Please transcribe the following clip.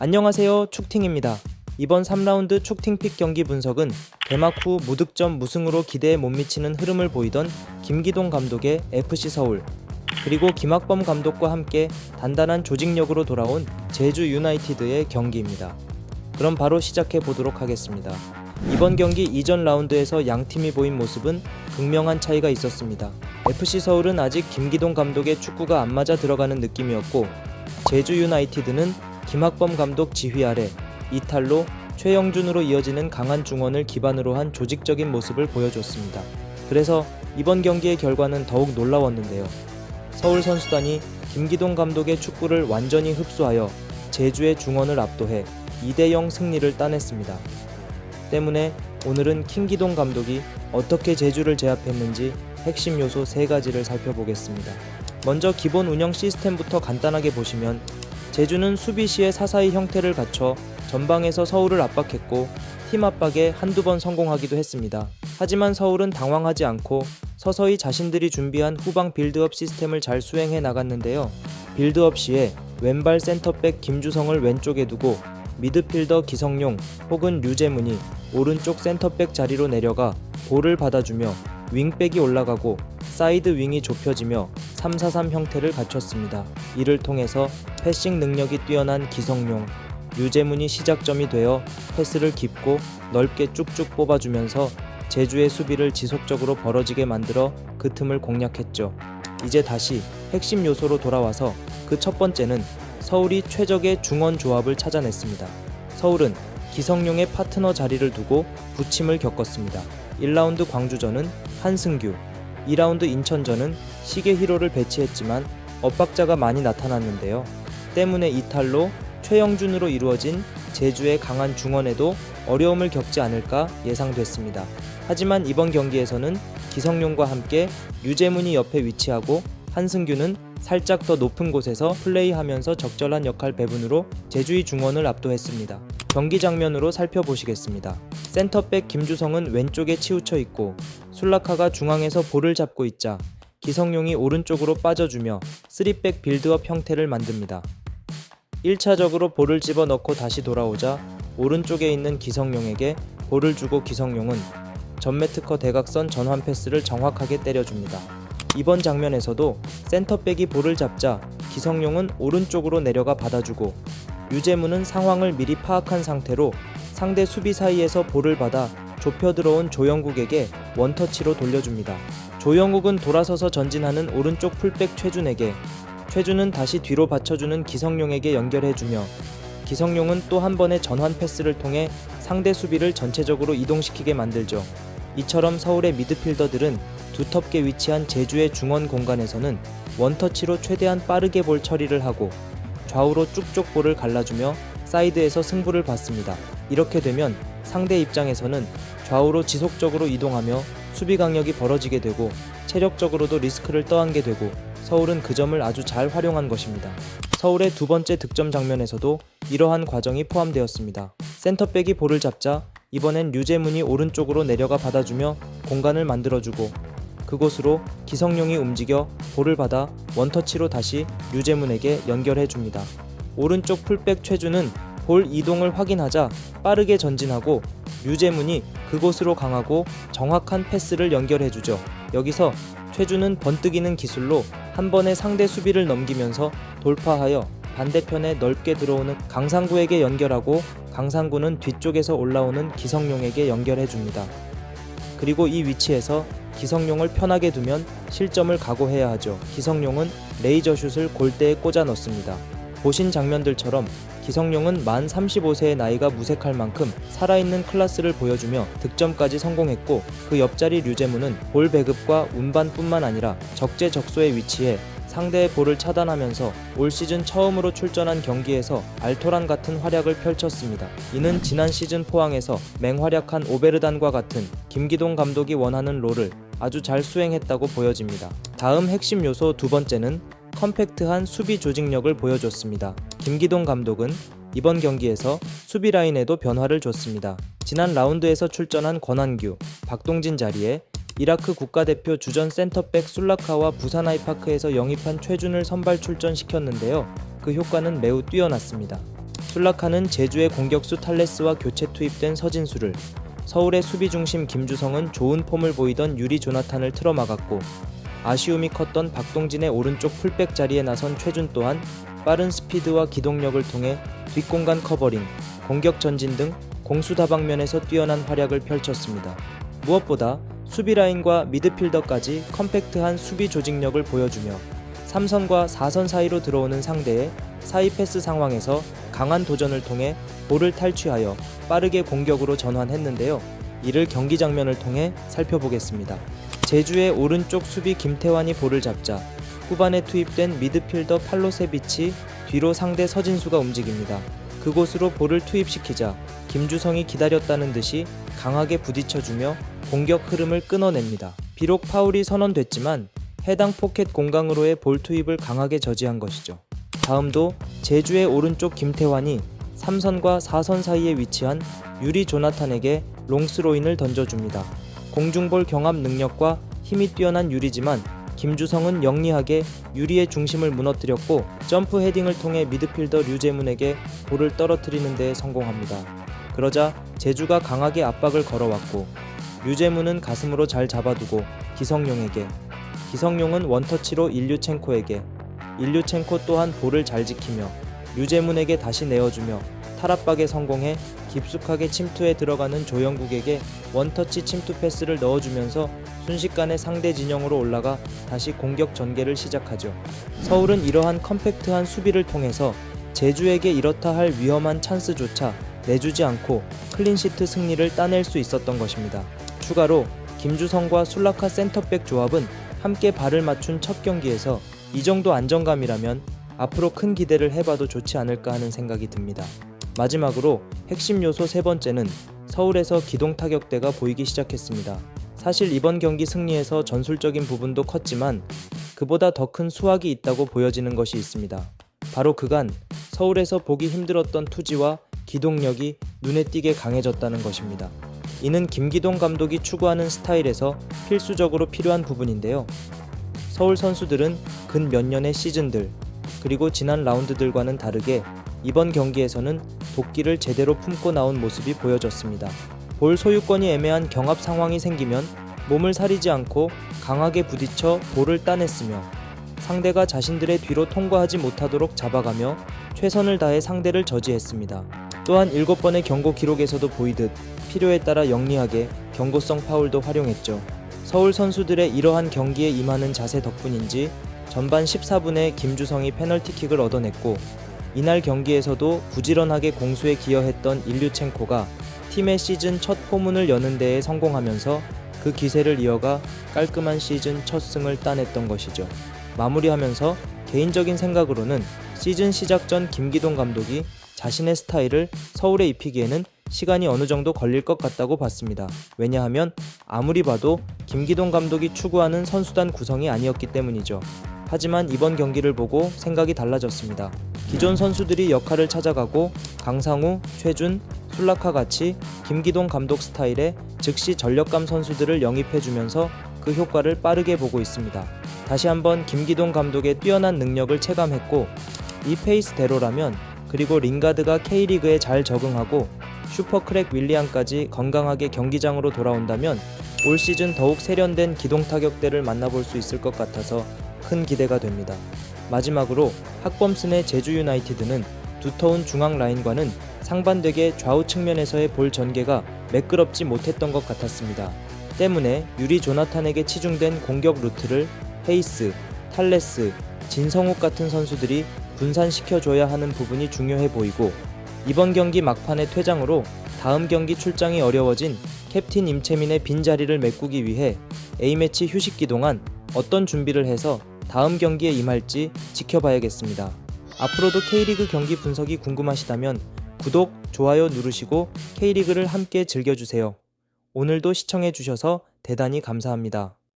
안녕하세요, 축팅입니다. 이번 3라운드 축팅픽 경기 분석은 개막 후 무득점 무승으로 기대에 못 미치는 흐름을 보이던 김기동 감독의 FC 서울, 그리고 김학범 감독과 함께 단단한 조직력으로 돌아온 제주 유나이티드의 경기입니다. 그럼 바로 시작해 보도록 하겠습니다. 이번 경기 이전 라운드에서 양팀이 보인 모습은 극명한 차이가 있었습니다. FC 서울은 아직 김기동 감독의 축구가 안 맞아 들어가는 느낌이었고, 제주 유나이티드는 김학범 감독 지휘 아래 이탈로 최영준으로 이어지는 강한 중원을 기반으로 한 조직적인 모습을 보여줬습니다. 그래서 이번 경기의 결과는 더욱 놀라웠는데요. 서울 선수단이 김기동 감독의 축구를 완전히 흡수하여 제주의 중원을 압도해 2대0 승리를 따냈습니다. 때문에 오늘은 김기동 감독이 어떻게 제주를 제압했는지 핵심 요소 3가지를 살펴보겠습니다. 먼저 기본 운영 시스템부터 간단하게 보시면, 제주는 수비 시에 사사의 형태를 갖춰 전방에서 서울을 압박했고 팀 압박에 한두 번 성공하기도 했습니다. 하지만 서울은 당황하지 않고 서서히 자신들이 준비한 후방 빌드업 시스템을 잘 수행해 나갔는데요. 빌드업 시에 왼발 센터백 김주성을 왼쪽에 두고 미드필더 기성용 혹은 류재문이 오른쪽 센터백 자리로 내려가 볼을 받아주며 윙백이 올라가고 사이드 윙이 좁혀지며 3-4-3 형태를 갖췄습니다. 이를 통해서 패싱 능력이 뛰어난 기성용, 류재문이 시작점이 되어 패스를 깊고 넓게 쭉쭉 뽑아주면서 제주의 수비를 지속적으로 벌어지게 만들어 그 틈을 공략했죠. 이제 다시 핵심 요소로 돌아와서 그 첫 번째는 서울이 최적의 중원 조합을 찾아냈습니다. 서울은 기성용의 파트너 자리를 두고 부침을 겪었습니다. 1라운드 광주전은 한승규, 2라운드 인천전은 시계히로를 배치했지만 엇박자가 많이 나타났는데요. 때문에 이탈로 최영준으로 이루어진 제주의 강한 중원에도 어려움을 겪지 않을까 예상됐습니다. 하지만 이번 경기에서는 기성용과 함께 류재문이 옆에 위치하고 한승규는 살짝 더 높은 곳에서 플레이하면서 적절한 역할 배분으로 제주의 중원을 압도했습니다. 경기 장면으로 살펴보시겠습니다. 센터백 김주성은 왼쪽에 치우쳐 있고 술라카가 중앙에서 볼을 잡고 있자 기성용이 오른쪽으로 빠져주며 3백 빌드업 형태를 만듭니다. 1차적으로 볼을 집어넣고 다시 돌아오자 오른쪽에 있는 기성용에게 볼을 주고 기성용은 전매특허 대각선 전환 패스를 정확하게 때려줍니다. 이번 장면에서도 센터백이 볼을 잡자 기성용은 오른쪽으로 내려가 받아주고 류재문은 상황을 미리 파악한 상태로 상대 수비 사이에서 볼을 받아 좁혀 들어온 조영국에게 원터치로 돌려줍니다. 조영국은 돌아서서 전진하는 오른쪽 풀백 최준에게, 최준은 다시 뒤로 받쳐주는 기성용에게 연결해주며 기성용은 또 한 번의 전환 패스를 통해 상대 수비를 전체적으로 이동시키게 만들죠. 이처럼 서울의 미드필더들은 두텁게 위치한 제주의 중원 공간에서는 원터치로 최대한 빠르게 볼 처리를 하고 좌우로 쭉쭉 볼을 갈라주며 사이드에서 승부를 봤습니다. 이렇게 되면 상대 입장에서는 좌우로 지속적으로 이동하며 수비 강력이 벌어지게 되고 체력적으로도 리스크를 떠안게 되고 서울은 그 점을 아주 잘 활용한 것입니다. 서울의 두 번째 득점 장면에서도 이러한 과정이 포함되었습니다. 센터백이 볼을 잡자 이번엔 류재문이 오른쪽으로 내려가 받아주며 공간을 만들어주고 그곳으로 기성용이 움직여 볼을 받아 원터치로 다시 류재문에게 연결해줍니다. 오른쪽 풀백 최준은 볼 이동을 확인하자 빠르게 전진하고 류재문이 그곳으로 강하고 정확한 패스를 연결해주죠. 여기서 최준은 번뜩이는 기술로 한 번에 상대 수비를 넘기면서 돌파하여 반대편에 넓게 들어오는 강상구에게 연결하고 강상구는 뒤쪽에서 올라오는 기성용에게 연결해줍니다. 그리고 이 위치에서 기성용을 편하게 두면 실점을 각오해야 하죠. 기성용은 레이저슛을 골대에 꽂아 넣습니다. 보신 장면들처럼 기성용은 만 35세의 나이가 무색할 만큼 살아있는 클래스를 보여주며 득점까지 성공했고, 그 옆자리 류재문은 볼 배급과 운반뿐만 아니라 적재적소에 위치해 상대의 볼을 차단하면서 올 시즌 처음으로 출전한 경기에서 알토란 같은 활약을 펼쳤습니다. 이는 지난 시즌 포항에서 맹활약한 오베르단과 같은 김기동 감독이 원하는 롤을 아주 잘 수행했다고 보여집니다. 다음 핵심 요소 두 번째는 컴팩트한 수비 조직력을 보여줬습니다. 김기동 감독은 이번 경기에서 수비 라인에도 변화를 줬습니다. 지난 라운드에서 출전한 권한규, 박동진 자리에 이라크 국가대표 주전 센터백 술라카와 부산 아이파크에서 영입한 최준을 선발 출전시켰는데요. 그 효과는 매우 뛰어났습니다. 술라카는 제주의 공격수 탈레스와 교체 투입된 서진수를, 서울의 수비 중심 김주성은 좋은 폼을 보이던 유리 조나탄을 틀어막았고, 아쉬움이 컸던 박동진의 오른쪽 풀백 자리에 나선 최준 또한 빠른 스피드와 기동력을 통해 뒷공간 커버링, 공격 전진 등 공수 다방면에서 뛰어난 활약을 펼쳤습니다. 무엇보다 수비 라인과 미드필더까지 컴팩트한 수비 조직력을 보여주며 3선과 4선 사이로 들어오는 상대의 사이 패스 상황에서 강한 도전을 통해 볼을 탈취하여 빠르게 공격으로 전환했는데요. 이를 경기 장면을 통해 살펴보겠습니다. 제주의 오른쪽 수비 김태환이 볼을 잡자 후반에 투입된 미드필더 팔로세비치 뒤로 상대 서진수가 움직입니다. 그곳으로 볼을 투입시키자 김주성이 기다렸다는 듯이 강하게 부딪혀주며 공격 흐름을 끊어냅니다. 비록 파울이 선언됐지만 해당 포켓 공간으로의 볼 투입을 강하게 저지한 것이죠. 다음도 제주의 오른쪽 김태환이 3선과 4선 사이에 위치한 유리 조나탄에게 롱스로인을 던져줍니다. 공중볼 경합 능력과 힘이 뛰어난 유리지만 김주성은 영리하게 유리의 중심을 무너뜨렸고 점프 헤딩을 통해 미드필더 류재문에게 볼을 떨어뜨리는 데 성공합니다. 그러자 제주가 강하게 압박을 걸어왔고 류재문은 가슴으로 잘 잡아두고 기성용에게, 기성용은 원터치로 일류첸코에게, 일류첸코 또한 볼을 잘 지키며 류재문에게 다시 내어주며 탈압박에 성공해 깊숙하게 침투에 들어가는 조영국에게 원터치 침투 패스를 넣어주면서 순식간에 상대 진영으로 올라가 다시 공격 전개를 시작하죠. 서울은 이러한 컴팩트한 수비를 통해서 제주에게 이렇다 할 위험한 찬스조차 내주지 않고 클린시트 승리를 따낼 수 있었던 것입니다. 추가로 김주성과 술라카 센터백 조합은 함께 발을 맞춘 첫 경기에서 이 정도 안정감이라면 앞으로 큰 기대를 해봐도 좋지 않을까 하는 생각이 듭니다. 마지막으로 핵심 요소 세 번째는 서울에서 기동 타격대가 보이기 시작했습니다. 사실 이번 경기 승리에서 전술적인 부분도 컸지만 그보다 더 큰 수확이 있다고 보여지는 것이 있습니다. 바로 그간 서울에서 보기 힘들었던 투지와 기동력이 눈에 띄게 강해졌다는 것입니다. 이는 김기동 감독이 추구하는 스타일에서 필수적으로 필요한 부분인데요. 서울 선수들은 근 몇 년의 시즌들, 그리고 지난 라운드들과는 다르게 이번 경기에서는 도끼를 제대로 품고 나온 모습이 보여졌습니다. 볼 소유권이 애매한 경합 상황이 생기면 몸을 사리지 않고 강하게 부딪혀 볼을 따냈으며 상대가 자신들의 뒤로 통과하지 못하도록 잡아가며 최선을 다해 상대를 저지했습니다. 또한 7번의 경고 기록에서도 보이듯 필요에 따라 영리하게 경고성 파울도 활용했죠. 서울 선수들의 이러한 경기에 임하는 자세 덕분인지 전반 14분에 김주성이 페널티킥을 얻어냈고 이날 경기에서도 부지런하게 공수에 기여했던 일류첸코가 팀의 시즌 첫 포문을 여는 데에 성공하면서 그 기세를 이어가 깔끔한 시즌 첫 승을 따냈던 것이죠. 마무리하면서 개인적인 생각으로는 시즌 시작 전 김기동 감독이 자신의 스타일을 서울에 입히기에는 시간이 어느 정도 걸릴 것 같다고 봤습니다. 왜냐하면 아무리 봐도 김기동 감독이 추구하는 선수단 구성이 아니었기 때문이죠. 하지만 이번 경기를 보고 생각이 달라졌습니다. 기존 선수들이 역할을 찾아가고 강상우, 최준, 술라카 같이 김기동 감독 스타일의 즉시 전력감 선수들을 영입해주면서 그 효과를 빠르게 보고 있습니다. 다시 한번 김기동 감독의 뛰어난 능력을 체감했고 이 페이스대로라면 그리고 링가드가 K리그에 잘 적응하고 슈퍼크랙 윌리안까지 건강하게 경기장으로 돌아온다면 올 시즌 더욱 세련된 기동 타격대를 만나볼 수 있을 것 같아서 큰 기대가 됩니다. 마지막으로 학범슨의 제주 유나이티드는 두터운 중앙 라인과는 상반되게 좌우 측면에서의 볼 전개가 매끄럽지 못했던 것 같았습니다. 때문에 유리 조나탄에게 치중된 공격 루트를 헤이스, 탈레스, 진성욱 같은 선수들이 분산시켜줘야 하는 부분이 중요해 보이고 이번 경기 막판의 퇴장으로 다음 경기 출장이 어려워진 캡틴 임채민의 빈자리를 메꾸기 위해 A매치 휴식기 동안 어떤 준비를 해서 다음 경기에 임할지 지켜봐야겠습니다. 앞으로도 K리그 경기 분석이 궁금하시다면 구독, 좋아요 누르시고 K리그를 함께 즐겨주세요. 오늘도 시청해주셔서 대단히 감사합니다.